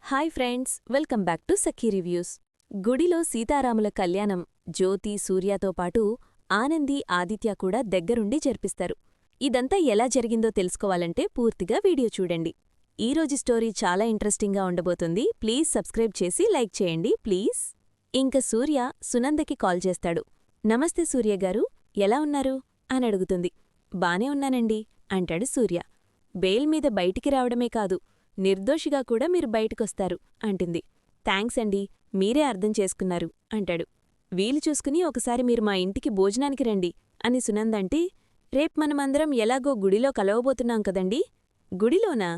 Hi friends, welcome back to Sakhi reviews. గుడిలో సీతారాముల కళ్యాణం జ్యోతి, సూర్యతో పాటు ఆనంది, ఆదిత్య కూడా దగ్గరుండి జరిపిస్తారు. ఇదంతా ఎలా జరిగిందో తెలుసుకోవాలంటే పూర్తిగా వీడియో చూడండి. ఈరోజు స్టోరీ చాలా ఇంట్రెస్టింగ్గా ఉండబోతుంది. ప్లీజ్ సబ్స్క్రైబ్ చేసి లైక్ చేయండి ప్లీజ్. ఇంక సూర్య సునందకి కాల్ చేస్తాడు. నమస్తే సూర్యగారు, ఎలా ఉన్నారు అని అడుగుతుంది. బానే ఉన్నానండి అంటాడు సూర్య. బెయిల్ మీద బయటికి రావడమే కాదు, నిర్దోషిగా కూడా మీరు బయటకొస్తారు అంటుంది. థ్యాంక్స్ అండి, మీరే అర్థం చేసుకున్నారు అంటాడు. వీలు చూసుకుని ఒకసారి మీరు మా ఇంటికి భోజనానికి రండి అని సునందంటే, రేపు మనమందరం ఎలాగో గుడిలో కలవబోతున్నాం కదండీ. గుడిలోనా?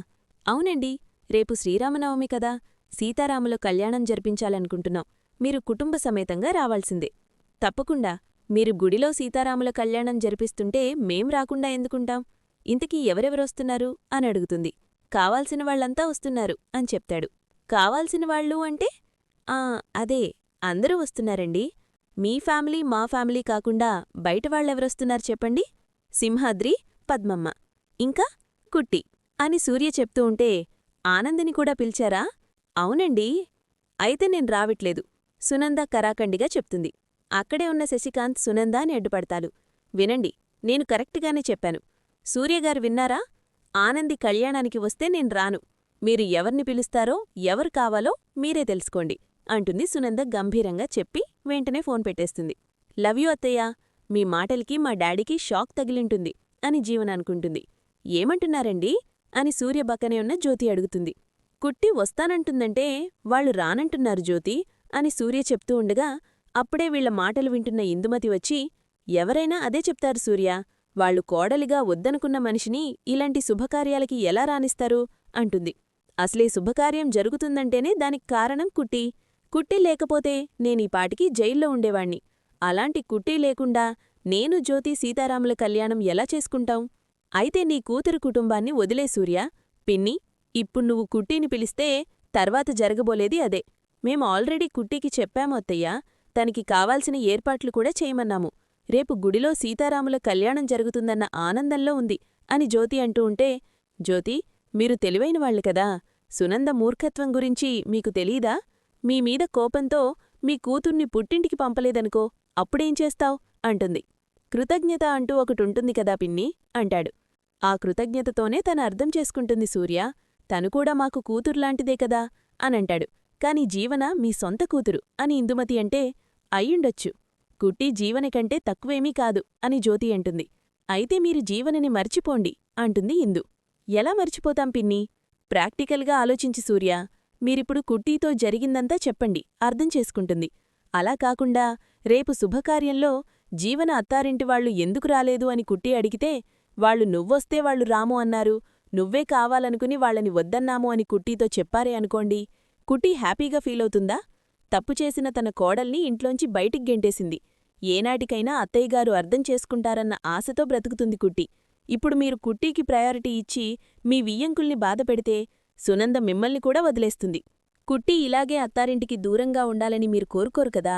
అవునండి, రేపు శ్రీరామనవమి కదా, సీతారాముల కళ్యాణం జరిపించాలనుకుంటున్నాం. మీరు కుటుంబ సమేతంగా రావాల్సిందే. తప్పకుండా. మీరు గుడిలో సీతారాముల కళ్యాణం జరిపిస్తుంటే మేం రాకుండా ఎందుకుంటాం? ఇంతకీ ఎవరెవరొస్తున్నారు అని అడుగుతుంది. కావాల్సిన వాళ్లంతా వస్తున్నారు అని చెప్తాడు. కావాల్సిన వాళ్ళు అంటే? అదే, అందరూ వస్తున్నారండి. మీ ఫ్యామిలీ మా ఫ్యామిలీ కాకుండా బయటవాళ్లెవరొస్తున్నారు చెప్పండి. సింహాద్రి, పద్మమ్మ, ఇంకా కుట్టి అని సూర్య చెప్తూ ఉంటే, ఆనందిని కూడా పిలిచారా? అవునండి. అయితే నేను రావట్లేదు, సునంద కరాఖండిగా చెప్తుంది. అక్కడే ఉన్న శశికాంత్ సునంద అని అడ్డుపడతాలు. వినండి, నేను కరెక్ట్గానే చెప్పాను. సూర్యగారు విన్నారా? ఆనంది కళ్యాణానికి వస్తే నేను రాను. మీరు ఎవర్ని పిలుస్తారో, ఎవరు కావాలో మీరే తెలుసుకోండి అంటుంది సునంద గంభీరంగా చెప్పి వెంటనే ఫోన్ పెట్టేస్తుంది. లవ్ యూ అత్తయ్యా, మీ మాటలకి మా డాడీకి షాక్ తగిలింటుంది అని జీవన అనుకుంటుంది. ఏమంటున్నారండి అని సూర్య బక్కనే ఉన్న జ్యోతి అడుగుతుంది. కుట్టి వస్తానంటుందంటే వాళ్ళు రానంటున్నారు జ్యోతి అని సూర్య చెప్తూ ఉండగా, అప్పుడే వీళ్ల మాటలు వింటున్న ఇందుమతి వచ్చి, ఎవరైనా అదే చెప్తారు సూర్య, వాళ్లు కోడలిగా వద్దనుకున్న మనిషిని ఇలాంటి శుభకార్యాలకి ఎలా రానిస్తారు అంటుంది. అసలే శుభకార్యం జరుగుతుందంటేనే దానికి కారణం కుట్టి. కుట్టి లేకపోతే నేనీపాటికి జైల్లో ఉండేవాణ్ణి. అలాంటి కుట్టి లేకుండా నేను జ్యోతి సీతారాముల కళ్యాణం ఎలా చేసుకుంటాం? అయితే నీ కూతురు కుటుంబాన్ని వదిలే సూర్య. పిన్ని, ఇప్పుడు నువ్వు కుట్టిని పిలిస్తే తర్వాత జరగబోలేది అదే. మేం ఆల్రెడీ కుట్టికి చెప్పాము అత్తయ్యా, తనకి కావాల్సిన ఏర్పాట్లు కూడా చేయమన్నాము. రేపు గుడిలో సీతారాముల కళ్యాణం జరుగుతుందన్న ఆనందంలో ఉంది అని జ్యోతి అంటూ ఉంటే, జ్యోతి, మీరు తెలివైనవాళ్లు కదా, సునంద మూర్ఖత్వం గురించి మీకు తెలీదా? మీమీద కోపంతో మీ కూతుర్ని పుట్టింటికి పంపలేదనుకో, అప్పుడేం చేస్తావ్ అంటుంది. కృతజ్ఞత అంటూ ఒకటుంటుంది కదా పిన్ని అంటాడు. ఆ కృతజ్ఞతతోనే తన అర్థం చేసుకుంటుంది సూర్య. తను కూడా మాకు కూతుర్లాంటిదే కదా అనంటాడు. కాని జీవన మీ సొంత కూతురు అని ఇందుమతి అంటే, అయ్యుండొచ్చు, కుట్టి జీవని కంటే తక్కువేమీ కాదు అని జ్యోతి అంటుంది. అయితే మీరు జీవనని మర్చిపోండి అంటుంది ఇందు. ఎలా మర్చిపోతాం పిన్ని? ప్రాక్టికల్గా ఆలోచించి సూర్య, మీరిప్పుడు కుట్టీతో జరిగిందంతా చెప్పండి, అర్థం చేసుకుంటుంది. అలా కాకుండా రేపు శుభకార్యంలో జీవన అత్తారింటివాళ్లు ఎందుకు రాలేదు అని కుట్టి అడిగితే, వాళ్లు నువ్వొస్తే వాళ్లు రాము అన్నారు, నువ్వే కావాలనుకుని వాళ్ళని వద్దన్నాము అని కుట్టీతో చెప్పారే అనుకోండి, కుట్టి హ్యాపీగా ఫీలవుతుందా? తప్పుచేసిన తన కోడల్ని ఇంట్లోంచి బయటికి గెంటేసింది. ఏనాటికైనా అత్తయ్యగారు అర్థం చేసుకుంటారన్న ఆశతో బ్రతుకుతుంది కుట్టి. ఇప్పుడు మీరు కుట్టీకి ప్రయారిటీ ఇచ్చి మీ వియ్యంకుల్ని బాధపెడితే సునంద మిమ్మల్ని కూడా వదిలేస్తుంది. కుట్టి ఇలాగే అత్తారింటికి దూరంగా ఉండాలని మీరు కోరుకోరు కదా.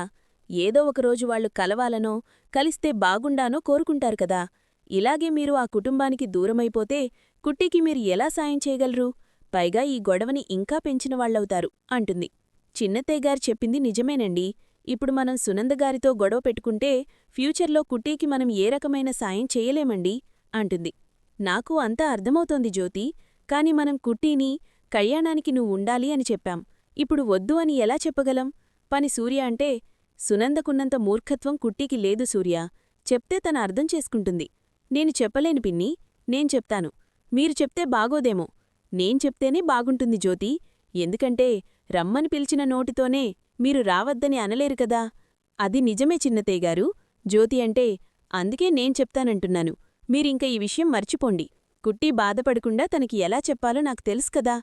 ఏదో ఒకరోజు వాళ్లు కలవాలనో, కలిస్తే బాగుండానో కోరుకుంటారు కదా. ఇలాగే మీరు ఆ కుటుంబానికి దూరమైపోతే కుట్టికి మీరు ఎలా సాయం చేయగలరు? పైగా ఈ గొడవని ఇంకా పెంచినవాళ్లవుతారు అంటుంది. చిన్నత్తయ్యగారు చెప్పింది నిజమేనండి. ఇప్పుడు మనం సునందగారితో గొడవ పెట్టుకుంటే ఫ్యూచర్లో కుట్టీకి మనం ఏ రకమైన సాయం చేయలేమండి అంటుంది. నాకు అంతా అర్థమవుతోంది జ్యోతి, కాని మనం కుట్టీని కళ్యాణానికి నువ్వుండాలి అని చెప్పాం. ఇప్పుడు వద్దు అని ఎలా చెప్పగలం? పని సూర్య అంటే, సునందకున్నంత మూర్ఖత్వం కుట్టీకి లేదు సూర్య. చెప్తే తన అర్థం చేసుకుంటుంది. నేను చెప్పలేను పిన్ని, నేను చెప్తాను. మీరు చెప్తే బాగోదేమో. నేను చెప్తేనే బాగుంటుంది జ్యోతి. ఎందుకంటే రమ్మని పిలిచిన నోటితోనే మీరు రావద్దని అనలేరు కదా. అది నిజమే చిన్నతేగారు. జ్యోతి అంటే, అందుకే నేను చెప్తానంటున్నాను. మీరింక ఈ విషయం మర్చిపోండి. కుట్టి బాధపడకుండా తనకి ఎలా చెప్పాలో నాకు తెలుసు కదా.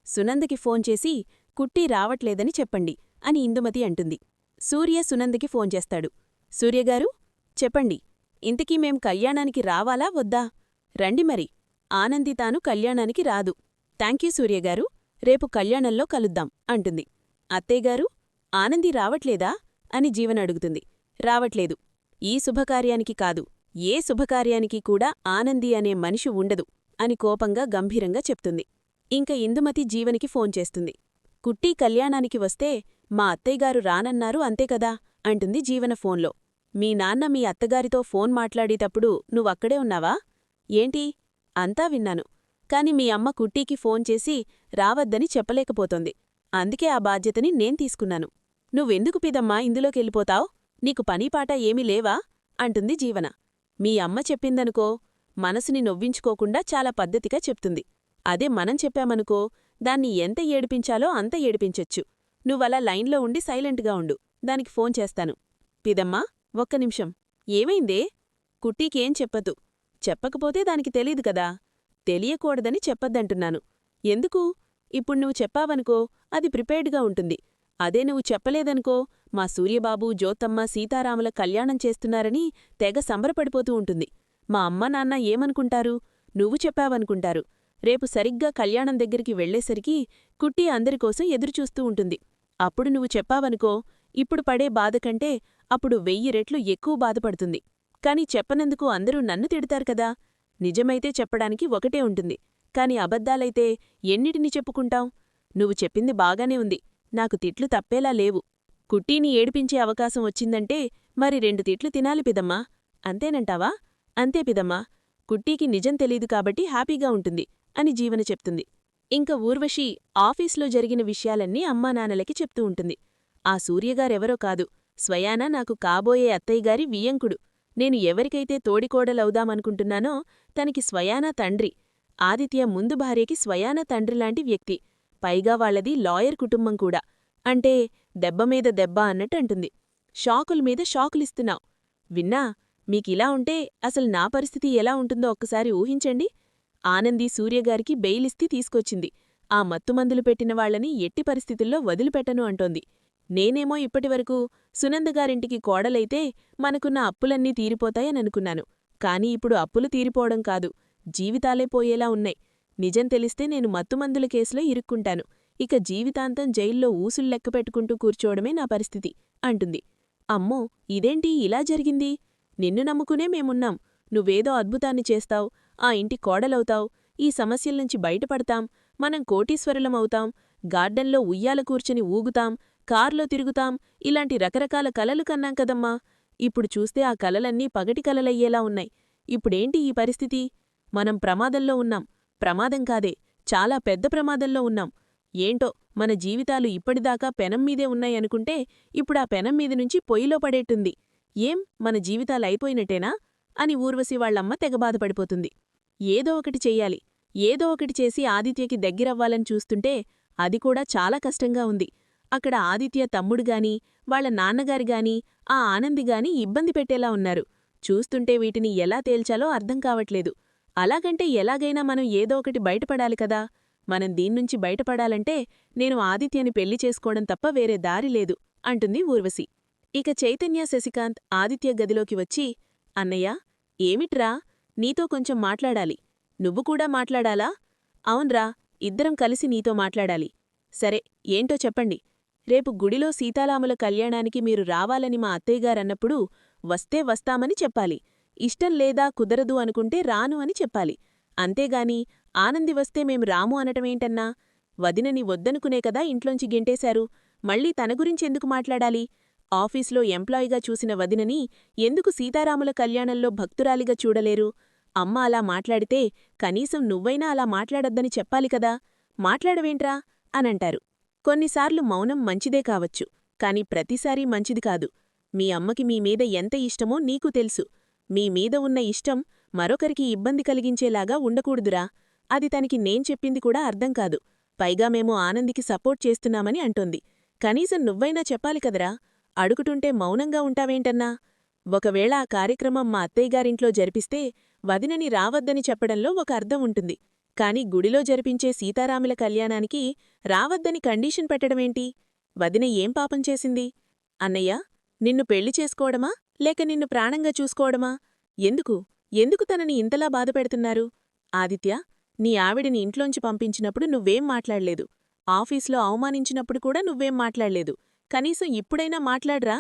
సునందకి ఫోన్ చేసి కుట్టి రావట్లేదని చెప్పండి అని ఇందుమతి అంటుంది. సూర్య సునందకి ఫోన్ చేస్తాడు. సూర్యగారు, చెప్పండి, ఇంతకీ మేం కళ్యాణానికి రావాలా వద్దా? రండి మరి. ఆనంది తాను కళ్యాణానికి రాదు. థ్యాంక్యూ సూర్యగారు, రేపు కళ్యాణంలో కలుద్దాం అంటుంది. అత్తయ్యగారు, ఆనంది రావట్లేదా అని జీవన అడుగుతుంది. రావట్లేదు. ఈ శుభకార్యానికి కాదు, ఏ శుభకార్యానికి కూడా ఆనంది అనే మనిషి ఉండదు అని కోపంగా గంభీరంగా చెప్తుంది. ఇంక ఇందుమతి జీవనికి ఫోన్ చేస్తుంది. కుట్టి కళ్యాణానికి వస్తే మా అత్తయ్యగారు రానన్నారు అంతేకదా అంటుంది జీవన ఫోన్లో. మీ నాన్న మీ అత్తగారితో ఫోన్ మాట్లాడేటప్పుడు నువ్వక్కడే ఉన్నావా? ఏంటి? అంతా విన్నాను. కాని మీ అమ్మ కుట్టీకి ఫోన్ చేసి రావద్దని చెప్పలేకపోతోంది. అందుకే ఆ బాధ్యతని నేను తీసుకున్నాను. నువ్వెందుకు పిదమ్మా ఇందులోకెళ్ళిపోతావ్? నీకు పనీపాట ఏమీ లేవా? అంటుంది జీవన. మీ అమ్మ చెప్పిందనుకో, మనసుని నొవ్వించుకోకుండా చాలా పద్ధతిగా చెప్తుంది. అదే మనం చెప్పామనుకో, దాన్ని ఎంత ఏడిపించాలో అంత ఏడిపించొచ్చు. నువ్వలా లైన్లో ఉండి సైలెంట్గా ఉండు, దానికి ఫోన్ చేస్తాను. పిదమ్మా, ఒక్క నిమిషం. ఏమైందే? కుట్టీకేం చెప్పదు. చెప్పకపోతే దానికి తెలీదు కదా. తెలియకూడదని చెప్పద్దంటున్నాను. ఎందుకు? ఇప్పుడు నువ్వు చెప్పావనుకో, అది ప్రిపేర్డ్గా ఉంటుంది. అదే నువ్వు చెప్పలేదనుకో, మా సూర్యబాబు, జ్యోతమ్మ, సీతారాముల కళ్యాణం చేస్తున్నారని తెగ సంబరపడిపోతూ ఉంటుంది. మా అమ్మ నాన్న ఏమనుకుంటారు? నువ్వు చెప్పావనుకుంటారు. రేపు సరిగ్గా కళ్యాణం దగ్గరికి వెళ్లేసరికి కుట్టి అందరికోసం ఎదురుచూస్తూ ఉంటుంది. అప్పుడు నువ్వు చెప్పావనుకో, ఇప్పుడు పడే బాధకంటే అప్పుడు 1000 రెట్లు ఎక్కువ బాధపడుతుంది. కాని చెప్పనందుకు అందరూ నన్ను తిడతారు కదా. నిజమైతే చెప్పడానికి ఒకటే ఉంటుంది. కాని అబద్ధాలైతే ఎన్నిటిని చెప్పుకుంటాం? నువ్వు చెప్పింది బాగానే ఉంది. నాకు తిట్లు తప్పేలా లేవు. కుట్టీని ఏడిపించే అవకాశం వచ్చిందంటే మరి 2 తిట్లు తినాలి పిదమ్మా. అంతేనంటావా? అంతే పిదమ్మా. కుట్టీకి నిజం తెలీదు కాబట్టి హ్యాపీగా ఉంటుంది అని జీవన చెప్తుంది. ఇంక ఊర్వశి ఆఫీస్లో జరిగిన విషయాలన్నీ అమ్మానాన్నలకి చెప్తూ ఉంటుంది. ఆ సూర్యగారెవరో కాదు, స్వయానా నాకు కాబోయే అత్తయ్యగారి వియ్యంకుడు. నేను ఎవరికైతే తోడికోడలవుదామనుకుంటున్నానో తనకి స్వయానా తండ్రి. ఆదిత్య ముందు భార్యకి స్వయానా తండ్రిలాంటి వ్యక్తి. పైగా వాళ్లది లాయర్ కుటుంబం కూడా. అంటే దెబ్బమీద దెబ్బ అన్నట్టంటుంది. షాకుల్మీద షాకులిస్తున్నావ్. విన్నా? మీకిలా ఉంటే అసలు నా పరిస్థితి ఎలా ఉంటుందో ఒక్కసారి ఊహించండి. ఆనంది సూర్యగారికి బెయిలిస్తి తీసుకొచ్చింది. ఆ మత్తుమందులు పెట్టిన వాళ్లని ఎట్టి పరిస్థితుల్లో వదిలిపెట్టను అంటోంది. నేనేమో ఇప్పటివరకు సునందగారింటికి కోడలైతే మనకున్న అప్పులన్నీ తీరిపోతాయననుకున్నాను. కాని ఇప్పుడు అప్పులు తీరిపోవడం కాదు, జీవితాలే పోయేలా ఉన్నాయి. నిజం తెలిస్తే నేను మత్తుమందుల కేసులో ఇరుక్కుంటాను. ఇక జీవితాంతం జైల్లో ఊసుల్లెక్క పెట్టుకుంటూ కూర్చోవడమే నా పరిస్థితి అంటుంది. అమ్మో, ఇదేంటి ఇలా జరిగింది? నిన్ను నమ్ముకునే మేమున్నాం. నువ్వేదో అద్భుతాన్ని చేస్తావ్, ఆ ఇంటి కోడలవుతావ్, ఈ సమస్యల్నుంచి బయటపడతాం, మనం కోటీశ్వరులమవుతాం, గార్డెన్లో ఉయ్యాల కూర్చుని ఊగుతాం, కార్లో తిరుగుతాం, ఇలాంటి రకరకాల కలలు కన్నాం కదమ్మా. ఇప్పుడు చూస్తే ఆ కలలన్నీ పగటి కలలయ్యేలా ఉన్నాయి. ఇప్పుడేంటి ఈ పరిస్థితి? మనం ప్రమాదంలో ఉన్నాం. ప్రమాదం కాదే, చాలా పెద్ద ప్రమాదంలో ఉన్నాం. ఏంటో మన జీవితాలు ఇప్పటిదాకా పెనంమీదే ఉన్నాయనుకుంటే ఇప్పుడా పెనం మీద నుంచి పొయ్యిలో పడేట్టుంది. ఏం మన జీవితాలయిపోయినట్టేనా? అని ఊర్వశి వాళ్లమ్మ తెగబాధపడిపోతుంది. ఏదో ఒకటి చెయ్యాలి. ఏదో ఒకటి చేసి ఆదిత్యకి దగ్గరవ్వాలని చూస్తుంటే అది కూడా చాలా కష్టంగా ఉంది. అక్కడ ఆదిత్య తమ్ముడుగాని, వాళ్ల నాన్నగారిగాని, ఆ ఆనందిగాని ఇబ్బంది పెట్టేలా ఉన్నారు. చూస్తుంటే వీటిని ఎలా తేల్చాలో అర్థం కావట్లేదు. అలాగంటే ఎలాగైనా మనం ఏదో ఒకటి బయటపడాలి కదా. మనం దీన్నుంచి బయటపడాలంటే నేను ఆదిత్యని పెళ్లి చేసుకోవడం తప్ప వేరే దారి లేదు అంటుంది ఊర్వశి. ఇక చైతన్య, శశికాంత్ ఆదిత్య గదిలోకి వచ్చి, అన్నయ్యా, ఏమిట్రా? నీతో కొంచెం మాట్లాడాలి. నువ్వు కూడా మాట్లాడాలా? అవున్రా, ఇద్దరం కలిసి నీతో మాట్లాడాలి. సరే, ఏంటో చెప్పండి. రేపు గుడిలో సీతారాముల కళ్యాణానికి మీరు రావాలని మా అత్తయ్యగారన్నప్పుడు వస్తే వస్తామని చెప్పాలి. ఇష్టం లేదా కుదరదు అనుకుంటే రాను అని చెప్పాలి. అంతేగాని ఆనంది వస్తే మేం రాము అనటమేంటన్నా? వదినని వద్దనుకునే కదా ఇంట్లోంచి గెంటేశారు. మళ్ళీ తన గురించెందుకు మాట్లాడాలి? ఆఫీస్లో ఎంప్లాయిగా చూసిన వదినని ఎందుకు సీతారాముల కళ్యాణంలో భక్తురాలిగా చూడలేరు? అమ్మ అలా మాట్లాడితే కనీసం నువ్వైనా అలా మాట్లాడొద్దని చెప్పాలి కదా. మాట్లాడవేంట్రా అనంటారు. కొన్నిసార్లు మౌనం మంచిదే కావచ్చు, కాని ప్రతిసారీ మంచిది కాదు. మీ అమ్మకి మీమీద ఎంత ఇష్టమో నీకు తెలుసు. మీమీద ఉన్న ఇష్టం మరొకరికి ఇబ్బంది కలిగించేలాగా ఉండకూడదురా. అది తనకి నేను చెప్పింది కూడా అర్థం కాదు. పైగా మేము ఆనందికి సపోర్ట్ చేస్తున్నామని అంటోంది. కనీసం నువ్వైనా చెప్పాలి కదరా. అడుగుటుంటే మౌనంగా ఉంటావేంటన్నా? ఒకవేళ ఆ కార్యక్రమం మా అత్తయ్యగారింట్లో జరిపిస్తే వదినని రావద్దని చెప్పడంలో ఒక అర్థం ఉంటుంది. కాని గుడిలో జరిపించే సీతారాముల కళ్యాణానికి రావద్దని కండీషన్ పెట్టడమేంటి? వదిన ఏం పాపం చేసింది? అన్నయ్యా, నిన్ను పెళ్లి చేసుకోవడమా లేక నిన్ను ప్రాణంగా చూసుకోవడమా? ఎందుకు తనని ఇంతలా బాధపెడుతున్నారు? ఆదిత్య, నీ ఆవిడిని ఇంట్లోంచి పంపించినప్పుడు నువ్వేం మాట్లాడలేదు. ఆఫీస్లో అవమానించినప్పుడు కూడా నువ్వేం మాట్లాడలేదు. కనీసం ఇప్పుడైనా మాట్లాడ్రా?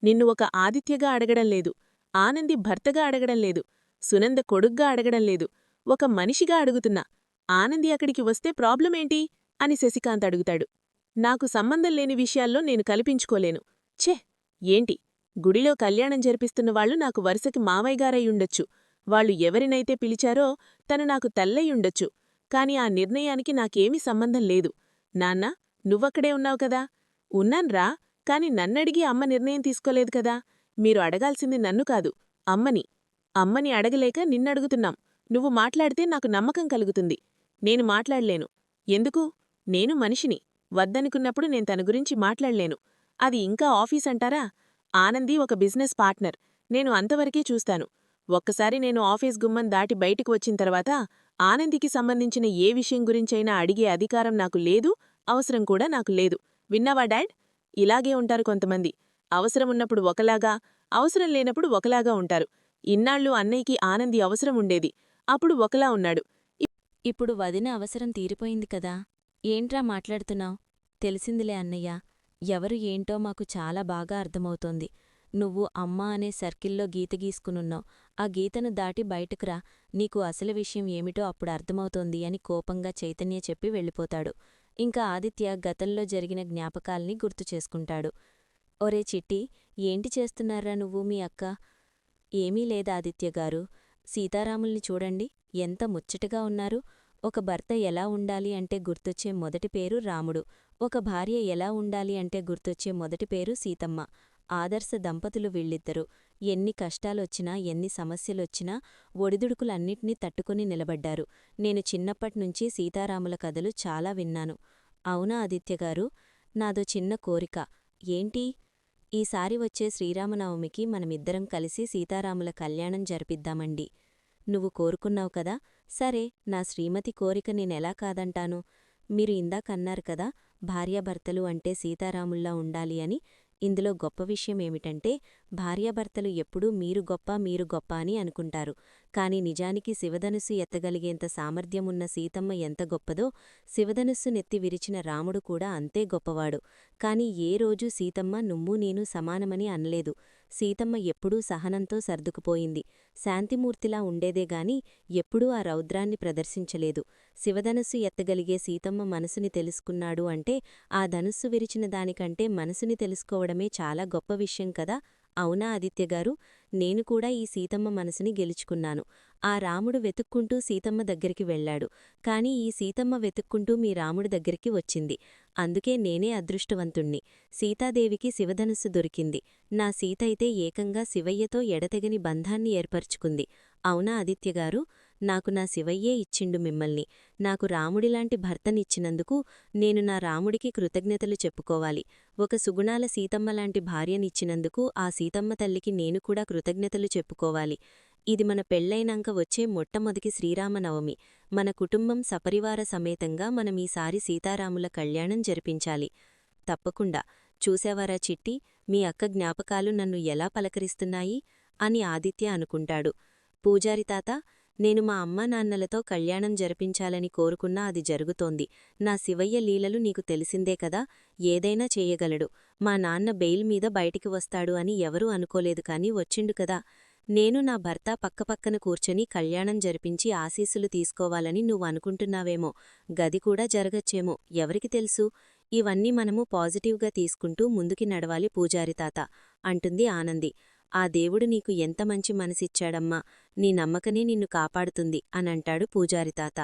నిన్ను ఒక ఆదిత్యగా అడగడం లేదు, ఆనంది భర్తగా అడగడం లేదు, సునంద కొడుగ్గా అడగడం లేదు, ఒక మనిషిగా అడుగుతున్నా. ఆనంది అక్కడికి వస్తే ప్రాబ్లమేంటి అని శశికాంత్ అడుగుతాడు. నాకు సంబంధం లేని విషయాల్లో నేను కల్పించుకోలేను. ఛే! ఏంటి? గుడిలో కళ్యాణం జరిపిస్తున్నవాళ్లు నాకు వరుసకి మావయ్యగారయ్యుండొచ్చు. వాళ్ళు ఎవరినైతే పిలిచారో తను నాకు తల్లయ్యుండొచ్చు. కాని ఆ నిర్ణయానికి నాకేమీ సంబంధం లేదు. నాన్నా, నువ్వక్కడే ఉన్నావు కదా? ఉన్నాన్రా, కాని నన్నడిగి అమ్మ నిర్ణయం తీసుకోలేదు కదా? మీరు అడగాల్సింది నన్ను కాదు, అమ్మని. అమ్మని అడగలేక నిన్నడుగుతున్నాం. నువ్వు మాట్లాడితే నాకు నమ్మకం కలుగుతుంది. నేను మాట్లాడలేను. ఎందుకు? నేను మనిషిని. వద్దనుకున్నప్పుడు నేను తన గురించి మాట్లాడలేను. అది ఇంకా ఆఫీసంటారా? ఆనంది ఒక బిజినెస్ పార్ట్నర్. నేను అంతవరకే చూస్తాను. ఒక్కసారి నేను ఆఫీస్ గుమ్మం దాటి బయటకు వచ్చిన తర్వాత ఆనందికి సంబంధించిన ఏ విషయం గురించైనా అడిగే అధికారం నాకు లేదు, అవసరం కూడా నాకు లేదు. విన్నావా డాడ్? ఇలాగే ఉంటారు కొంతమంది. అవసరమున్నప్పుడు ఒకలాగా, అవసరం లేనప్పుడు ఒకలాగా ఉంటారు. ఇన్నాళ్ళు అన్నయ్యకి ఆనంది అవసరం ఉండేది. అప్పుడు ఒకలా ఉన్నాడు. ఇప్పుడు వదిన అవసరం తీరిపోయింది కదా. ఏంట్రా మాట్లాడుతున్నావ్? తెలిసిందిలే అన్నయ్య. ఎవరు ఏంటో మాకు చాలా బాగా అర్థమవుతోంది. నువ్వు అమ్మా అనే సర్కిల్లో గీత గీసుకునున్నావ్. ఆ గీతను దాటి బయటకురా. నీకు అసలు విషయం ఏమిటో అప్పుడు అర్థమవుతోంది అని కోపంగా చైతన్య చెప్పి వెళ్ళిపోతాడు. ఇంకా ఆదిత్య గతంలో జరిగిన జ్ఞాపకాల్ని గుర్తుచేసుకుంటాడు. ఒరే చిట్టి, ఏంటి చేస్తున్నారా నువ్వు మీ అక్క? ఏమీ లేదాదిత్యగారు. సీతారాముల్ని చూడండి, ఎంత ముచ్చటగా ఉన్నారు. ఒక భర్త ఎలా ఉండాలి అంటే గుర్తొచ్చే మొదటి పేరు రాముడు. ఒక భార్య ఎలా ఉండాలి అంటే గుర్తొచ్చే మొదటి పేరు సీతమ్మ. ఆదర్శ దంపతులు వీళ్ళిద్దరూ. ఎన్ని కష్టాలొచ్చినా, ఎన్ని సమస్యలొచ్చినా ఒడిదుడుకులన్నిటినీ తట్టుకుని నిలబడ్డారు. నేను చిన్నప్పట్నుంచీ సీతారాముల కథలు చాలా విన్నాను. అవునా ఆదిత్యగారు? నాదో చిన్న కోరిక. ఏంటి? ఈసారి వచ్చే శ్రీరామనవమికి మనమిద్దరం కలిసి సీతారాముల కళ్యాణం జరిపిద్దామండి. నువ్వు కోరుకున్నావు కదా? సరే, నా శ్రీమతి కోరిక నేనెలా కాదంటాను? మీరు ఇందాకన్నారు కదా, భార్యాభర్తలు అంటే సీతారాముల్లా ఉండాలి అని. ఇందులో గొప్ప విషయమేమిటంటే, భార్యాభర్తలు ఎప్పుడూ మీరు గొప్ప మీరు గొప్ప అని అనుకుంటారు. కాని నిజానికి శివధనుస్సు ఎత్తగలిగేంత సామర్థ్యమున్న సీతమ్మ ఎంత గొప్పదో, శివధనుస్సు నెత్తి విరిచిన రాముడు కూడా అంతే గొప్పవాడు. కాని ఏ రోజూ సీతమ్మ నువ్వు నేను సమానమని అనలేదు. సీతమ్మ ఎప్పుడూ సహనంతో సర్దుకుపోయింది. శాంతిమూర్తిలా ఉండేదేగాని ఎప్పుడూ ఆ రౌద్రాన్ని ప్రదర్శించలేదు. శివధనుస్సు ఎత్తగలిగే సీతమ్మ మనసుని తెలుసుకున్నాడు అంటే ఆ ధనుస్సు విరిచిన దానికంటే మనసుని తెలుసుకోవడమే చాలా గొప్ప విషయం కదా. అవునా ఆదిత్యగారు? నేను కూడా ఈ సీతమ్మ మనసుని గెలుచుకున్నాను. ఆ రాముడు వెతుక్కుంటూ సీతమ్మ దగ్గరికి వెళ్లాడు. కాని ఈ సీతమ్మ వెతుక్కుంటూ మీ రాముడి దగ్గరికి వచ్చింది. అందుకే నేనే అదృష్టవంతుణ్ణి. సీతాదేవికి శివధనుస్సు దొరికింది. నా సీతైతే ఏకంగా శివయ్యతో ఎడతెగని బంధాన్ని ఏర్పరచుకుంది. అవునా ఆదిత్యగారు? నాకు నా శివయ్యే ఇచ్చిండు మిమ్మల్ని. నాకు రాముడిలాంటి భర్తనిచ్చినందుకు నేను నా రాముడికి కృతజ్ఞతలు చెప్పుకోవాలి. ఒక సుగుణాల సీతమ్మలాంటి భార్యనిచ్చినందుకు ఆ సీతమ్మ తల్లికి నేను కూడా కృతజ్ఞతలు చెప్పుకోవాలి. ఇది మన పెళ్లైనాక వచ్చే మొట్టమొదటి శ్రీరామనవమి. మన కుటుంబం సపరివార సమేతంగా మనమీసారి సీతారాముల కళ్యాణం జరిపించాలి. తప్పకుండా. చూశావారా చిట్టి, మీ అక్క జ్ఞాపకాలు నన్ను ఎలా పలకరిస్తున్నాయి అని ఆదిత్య అనుకుంటాడు. పూజారి తాత, నేను మా అమ్మానాన్నలతో కళ్యాణం జరిపించాలని కోరుకున్నా అది జరుగుతోంది. నా శివయ్య లీలలు నీకు తెలిసిందే కదా. ఏదైనా చేయగలడు. మా నాన్న బెయిల్ మీద బయటికి వస్తాడు అని ఎవరూ అనుకోలేదు కాని వచ్చిండు కదా. నేను నా భర్త పక్కపక్కన కూర్చొని కళ్యాణం జరిపించి ఆశీస్సులు తీసుకోవాలని నువ్వు అనుకుంటున్నావేమో. గది కూడా జరగచ్చేమో, ఎవరికి తెలుసు. ఇవన్నీ మనము పాజిటివ్గా తీసుకుంటూ ముందుకి నడవాలి పూజారి తాత అంటుంది ఆనంది. ఆ దేవుడు నీకు ఎంత మంచి మనసిచ్చాడమ్మా. నీ నమ్మకనే నిన్ను కాపాడుతుంది అనంటాడు పూజారి తాత.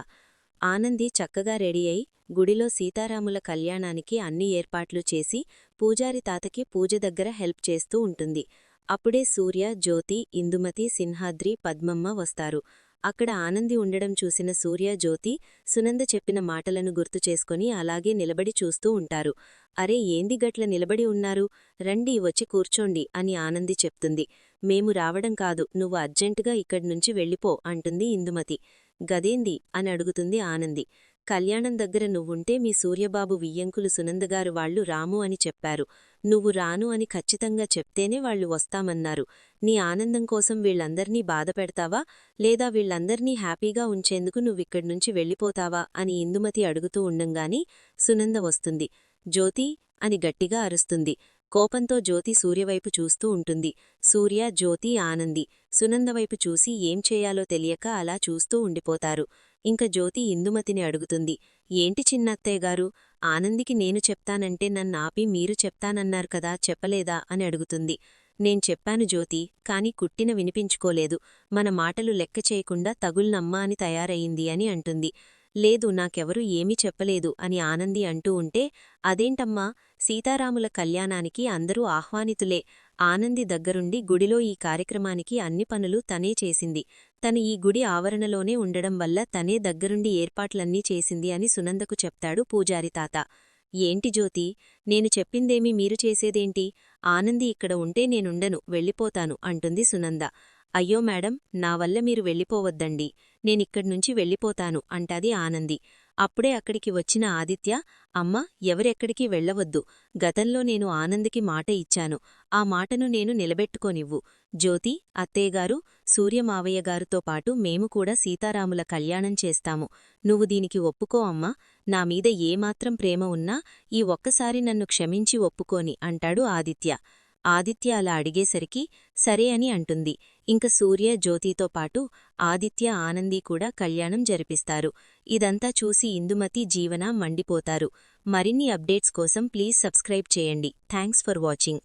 ఆనంది చక్కగా రెడీ అయి గుడిలో సీతారాముల కళ్యాణానికి అన్ని ఏర్పాట్లు చేసి పూజారి తాతకి పూజ దగ్గర హెల్ప్ చేస్తూ ఉంటుంది. అప్పుడే సూర్య, జ్యోతి, ఇందుమతి, సింహాద్రి, పద్మమ్మ వస్తారు. అక్కడ ఆనంది ఉండడం చూసిన సూర్య, జ్యోతి సునంద చెప్పిన మాటలను గుర్తుచేసుకొని అలాగే నిలబడి చూస్తూ ఉంటారు. అరే, ఏంది గట్ల నిలబడి ఉన్నారు? రండి, వచ్చి కూర్చోండి అని ఆనంది చెప్తుంది. మేము రావడం కాదు, నువ్వు అర్జెంటుగా ఇక్కడ్నుంచి వెళ్ళిపో అంటుంది ఇందుమతి. గదేంది అని అడుగుతుంది ఆనంది. కళ్యాణం దగ్గర నువ్వుంటే మీ సూర్యబాబు వియ్యంకులు సునందగారు వాళ్లు రాము అని చెప్పారు. నువ్వు రాను అని ఖచ్చితంగా చెప్తేనే వాళ్లు వస్తామన్నారు. నీ ఆనందం కోసం వీళ్లందర్నీ బాధపెడతావా, లేదా వీళ్లందర్నీ హ్యాపీగా ఉంచేందుకు నువ్విక్కడ్నుంచి వెళ్ళిపోతావా అని ఇందుమతి అడుగుతూ ఉండంగాని సునంద వస్తుంది. జ్యోతి అని గట్టిగా అరుస్తుంది. కోపంతో జ్యోతి సూర్యవైపు చూస్తూ ఉంటుంది. సూర్య, జ్యోతి, ఆనంది సునందవైపు చూసి ఏం చేయాలో తెలియక అలా చూస్తూ ఉండిపోతారు. ఇంక జ్యోతి ఇందుమతిని అడుగుతుంది. ఏంటి చిన్నత్తయ్యగారు, ఆనందికి నేను చెప్తానంటే నన్నాపి మీరు చెప్తానన్నారు కదా, చెప్పలేదా అని అడుగుతుంది. నేను చెప్పాను జ్యోతి, కాని కుట్టిన వినిపించుకోలేదు. మన మాటలు లెక్క చేయకుండా తగుల్నమ్మా అని తయారయింది అని అంటుంది. లేదు, నాకెవరూ ఏమీ చెప్పలేదు అని ఆనంది అంటూ ఉంటే, అదేంటమ్మా, సీతారాముల కళ్యాణానికి అందరూ ఆహ్వానితులే. ఆనంది దగ్గరుండి గుడిలో ఈ కార్యక్రమానికి అన్ని పనులు తనే చేసింది. తను ఈ గుడి ఆవరణలోనే ఉండడం వల్ల తనే దగ్గరుండి ఏర్పాట్లన్నీ చేసింది అని సునందకు చెప్తాడు పూజారి తాత. ఏంటి జ్యోతి, నేను చెప్పిందేమి మీరు చేసేదేంటి? ఆనంది ఇక్కడ ఉంటే నేనుండను, వెళ్ళిపోతాను అంటుంది సునంద. అయ్యో మేడం, నా వల్ల మీరు వెళ్ళిపోవద్దండి, నేనిక్కడ్నుంచి వెళ్ళిపోతాను అంటాది ఆనంది. అప్పుడే అక్కడికి వచ్చిన ఆదిత్య, అమ్మా, ఎవరెక్కడికి వెళ్ళవద్దు. గతంలో నేను ఆనందికి మాట ఇచ్చాను, ఆ మాటను నేను నిలబెట్టుకోనివ్వు. జ్యోతి, అత్తయ్యగారు, సూర్యమావయ్యగారుతో పాటు మేము కూడా సీతారాముల కళ్యాణం చేస్తాము. నువ్వు దీనికి ఒప్పుకో అమ్మా. నా మీద ఏమాత్రం ప్రేమ ఉన్నా ఈ ఒక్కసారి నన్ను క్షమించి ఒప్పుకోని అంటాడు ఆదిత్య. ఆదిత్య అలా అడిగేసరికి సరే అని అంటుంది. ఇంక సూర్య, జ్యోతితో పాటు ఆదిత్య, ఆనంది కూడా కళ్యాణం జరిపిస్తారు. ఇదంతా చూసి ఇందుమతి, జీవన మండిపోతారు. మరిన్ని అప్డేట్స్ కోసం ప్లీజ్ సబ్స్క్రైబ్ చేయండి. Thanks for watching.